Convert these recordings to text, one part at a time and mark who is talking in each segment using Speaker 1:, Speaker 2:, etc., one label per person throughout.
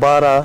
Speaker 1: 12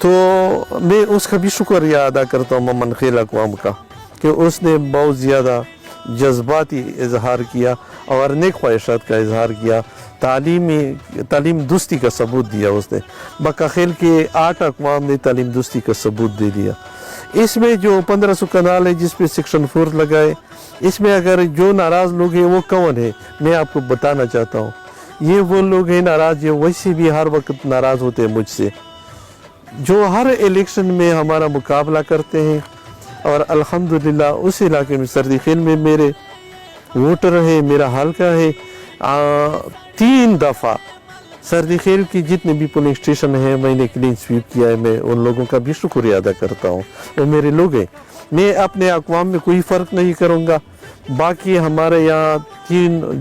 Speaker 1: تو میں اس کا بھی شکریہ ادا کرتا ہوں ممن خیل اقوام کا کہ اس نے بہت زیادہ جذباتی اظہار کیا اور نیک خواہشات کا اظہار کیا، تعلیم دوستی کا ثبوت دیا اس نے۔ بقا خیل کے 8 اقوام نے تعلیم دوستی کا ثبوت دے دیا۔ اس میں جو 1500 کنال ہے جس پہ سیکشن 4 لگائے، اس میں اگر جو ناراض لوگ ہیں وہ کون ہے، میں آپ کو بتانا چاہتا ہوں۔ یہ وہ لوگ ہیں ناراض، یہ ویسے بھی ہر وقت ناراض ہوتے ہیں مجھ سے، جو ہر الیکشن میں ہمارا مقابلہ کرتے ہیں، اور الحمدللہ اس علاقے میں سردی خیل میں میرے ووٹر ہے، میرا حلقہ ہے۔ 3 دفعہ سردی خیل کی جتنے بھی پولنگ اسٹیشن ہیں میں نے کلین سویپ کیا ہے، میں ان لوگوں کا بھی شکریہ ادا کرتا ہوں، وہ میرے لوگ ہیں۔ میں اپنے اقوام میں کوئی فرق نہیں کروں گا، باقی ہمارے یہاں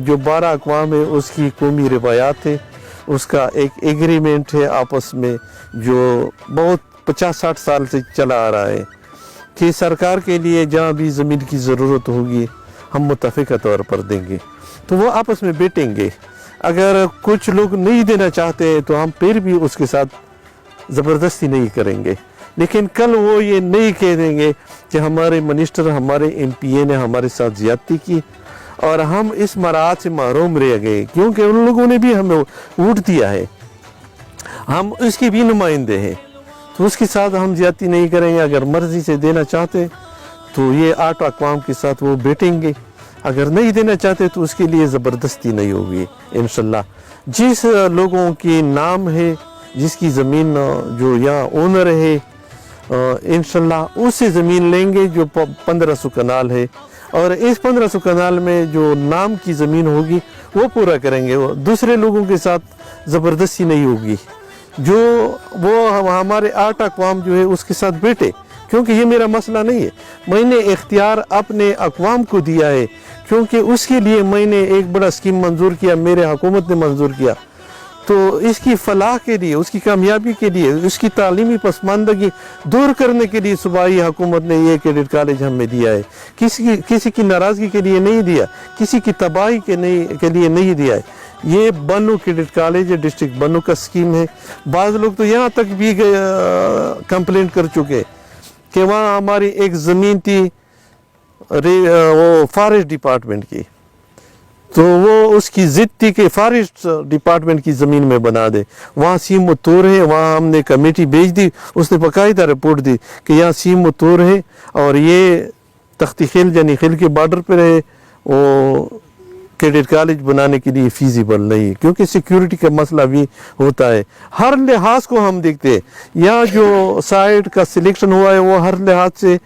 Speaker 1: 12 اقوام ہے، اس کی قومی روایات ہے، اس کا ایک ایگریمنٹ ہے آپس میں جو بہت 50-60 سال سے چلا آ رہا ہے کہ سرکار کے لیے جہاں بھی زمین کی ضرورت ہوگی ہم متفقہ طور پر دیں گے، تو وہ آپس میں بیٹیں گے۔ اگر کچھ لوگ نہیں دینا چاہتے ہیں تو ہم پھر بھی اس کے ساتھ زبردستی نہیں کریں گے، لیکن کل وہ یہ نہیں کہہ دیں گے کہ ہمارے منسٹر، ہمارے MP نے ہمارے ساتھ زیادتی کی اور ہم اس مراعات سے محروم رہ گئے، کیونکہ ان لوگوں نے بھی ہمیں ووٹ دیا ہے، ہم اس کے بھی نمائندے ہیں، تو اس کے ساتھ ہم زیادتی نہیں کریں گے۔ اگر مرضی سے دینا چاہتے تو یہ 8 اقوام کے ساتھ وہ بیٹھیں گے، اگر نہیں دینا چاہتے تو اس کے لیے زبردستی نہیں ہوگی انشاءاللہ۔ جس لوگوں کی نام ہے، جس کی زمین جو یہاں اونر ہے، انشاءاللہ اس سے زمین لیں گے جو 1500 کنال ہے، اور اس 1500 کنال میں جو نام کی زمین ہوگی وہ پورا کریں گے، دوسرے لوگوں کے ساتھ زبردستی نہیں ہوگی۔ جو وہ ہمارے 8 اقوام جو ہے اس کے ساتھ بیٹھے، کیونکہ یہ میرا مسئلہ نہیں ہے، میں نے اختیار اپنے اقوام کو دیا ہے، کیونکہ اس کے لیے میں نے ایک بڑا اسکیم منظور کیا، میرے حکومت نے منظور کیا، تو اس کی فلاح کے لیے، اس کی کامیابی کے لیے، اس کی تعلیمی پسماندگی دور کرنے کے لیے صوبائی حکومت نے یہ کیڈٹ کالج ہمیں دیا ہے، کسی کی ناراضگی کے لیے نہیں دیا، کسی کی تباہی کے لیے نہیں دیا ہے۔ یہ بنو کیڈٹ کالج ہے، ڈسٹرکٹ بنو کا اسکیم ہے۔ بعض لوگ تو یہاں تک بھی کمپلینٹ کر چکے کہ وہاں ہماری ایک زمین تھی وہ فارسٹ ڈپارٹمنٹ کی، تو وہ اس کی ضد تھی کہ فارسٹ ڈپارٹمنٹ کی زمین میں بنا دے، وہاں سیم و تور ہے، وہاں ہم نے کمیٹی بھیج دی، اس نے باقاعدہ رپورٹ دی کہ یہاں سیم و تور ہے اور یہ تختی خیل جنی خیل کے بارڈر پر ہے، وہ کیڈٹ کالج بنانے کے لیے فیزیبل نہیں، کیونکہ سیکیورٹی کا مسئلہ بھی ہوتا ہے۔ ہر لحاظ کو ہم دیکھتے ہیں، یہاں جو سائٹ کا سلیکشن ہوا ہے وہ ہر لحاظ سے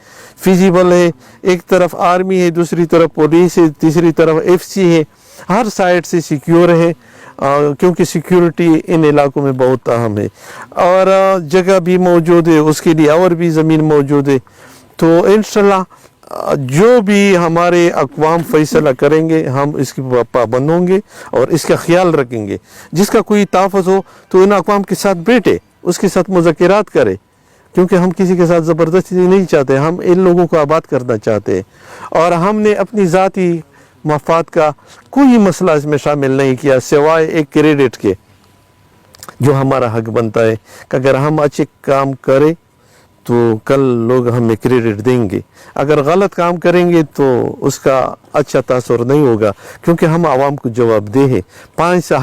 Speaker 1: فیزیبل ہے، ایک طرف آرمی ہے، دوسری طرف پولیس ہے، تیسری طرف FC ہے، ہر سائٹ سے سیکیور ہے، کیونکہ سیکیورٹی ان علاقوں میں بہت اہم ہے، اور جگہ بھی موجود ہے، اس کے لیے اور بھی زمین موجود ہے۔ تو انشاءاللہ جو بھی ہمارے اقوام فیصلہ کریں گے ہم اس کی پابند ہوں گے اور اس کا خیال رکھیں گے۔ جس کا کوئی تحفظ ہو تو ان اقوام کے ساتھ بیٹھے، اس کے ساتھ مذاکرات کرے، کیونکہ ہم کسی کے ساتھ زبردستی نہیں چاہتے، ہم ان لوگوں کو آباد کرنا چاہتے ہیں، اور ہم نے اپنی ذاتی مفاد کا کوئی مسئلہ اس میں شامل نہیں کیا سوائے ایک کریڈٹ کے، جو ہمارا حق بنتا ہے کہ اگر ہم اچھے کام کریں تو کل لوگ ہمیں کریڈٹ دیں گے، اگر غلط کام کریں گے تو اس کا اچھا تاثر نہیں ہوگا، کیونکہ ہم عوام کو جواب دہ ہیں۔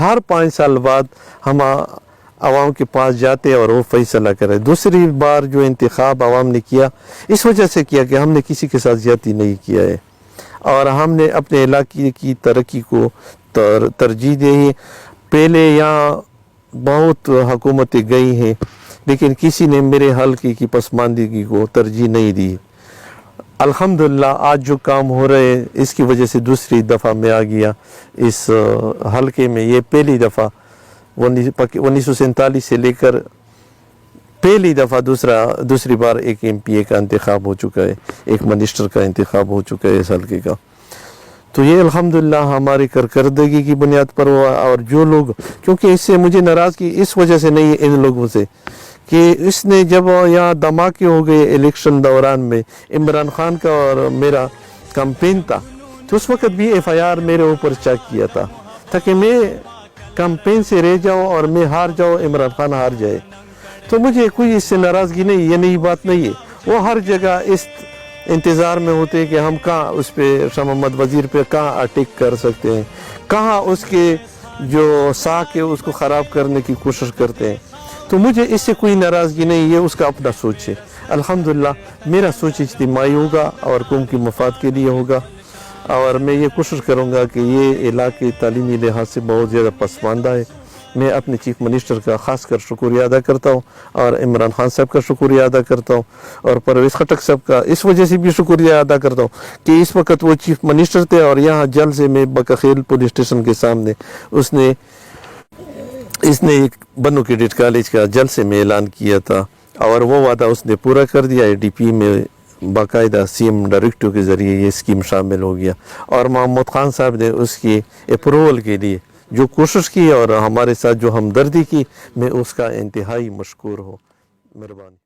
Speaker 1: ہر 5 سال بعد ہم عوام کے پاس جاتے اور وہ فیصلہ کرے۔ دوسری بار جو انتخاب عوام نے کیا اس وجہ سے کیا کہ ہم نے کسی کے ساتھ زیادتی نہیں کیا ہے، اور ہم نے اپنے علاقے کی ترقی کو ترجیح دی ہے۔ پہلے یہاں بہت حکومتیں گئی ہیں لیکن کسی نے میرے حلقے کی پسماندگی کو ترجیح نہیں دی۔ الحمدللہ آج جو کام ہو رہے ہیں اس کی وجہ سے دوسری دفعہ میں آ گیا اس حلقے میں۔ یہ پہلی دفعہ 1947 سے لے کر پہلی دفعہ دوسری بار ایک MPA کا انتخاب ہو چکا ہے، ایک منسٹر کا انتخاب ہو چکا ہے اس حلقے کا۔ تو یہ الحمدللہ ہماری کارکردگی کی بنیاد پر ہوا، اور جو لوگ، کیونکہ اس سے مجھے ناراضگی اس وجہ سے نہیں ہے ان لوگوں سے کہ اس نے جب یہاں دھماکے ہو گئے الیکشن دوران میں، عمران خان کا اور میرا کمپین تھا، تو اس وقت بھی FIR میرے اوپر چیک کیا تھا تاکہ میں کمپین سے رہ جاؤں اور میں ہار جاؤں، عمران خان ہار جائے۔ تو مجھے کوئی اس سے ناراضگی نہیں، یہ نئی بات نہیں ہے. وہ ہر جگہ اس انتظار میں ہوتے ہیں کہ ہم کہاں اس پہ شاہ محمد وزیر پہ کہاں اٹیک کر سکتے ہیں، کہاں اس کے جو ساکھ ہے اس کو خراب کرنے کی کوشش کرتے ہیں. تو مجھے اس سے کوئی ناراضگی نہیں ہے، اس کا اپنا سوچ ہے. الحمدللہ میرا سوچ اجتماعی ہوگا اور قوم کی مفاد کے لیے ہوگا، اور میں یہ کوشش کروں گا کہ یہ علاقے تعلیمی لحاظ سے بہت زیادہ پسماندہ ہے. میں اپنے چیف منسٹر کا خاص کر شکریہ ادا کرتا ہوں، اور عمران خان صاحب کا شکریہ ادا کرتا ہوں، اور پرویز خٹک صاحب کا اس وجہ سے بھی شکریہ ادا کرتا ہوں کہ اس وقت وہ چیف منسٹر تھے، اور یہاں جل سے میں بکخیل پولیس اسٹیشن کے سامنے اس نے ایک بنو کیڈٹ کالج کا جل سے میں اعلان کیا تھا، اور وہ وعدہ اس نے پورا کر دیا. ADP میں باقاعدہ CM ڈائریکٹر کے ذریعے یہ اسکیم شامل ہو گیا، اور محمود خان صاحب نے اس کی اپروول کے لیے جو کوشش کی اور ہمارے ساتھ جو ہمدردی کی، میں اس کا انتہائی مشکور ہوں. مہربانی.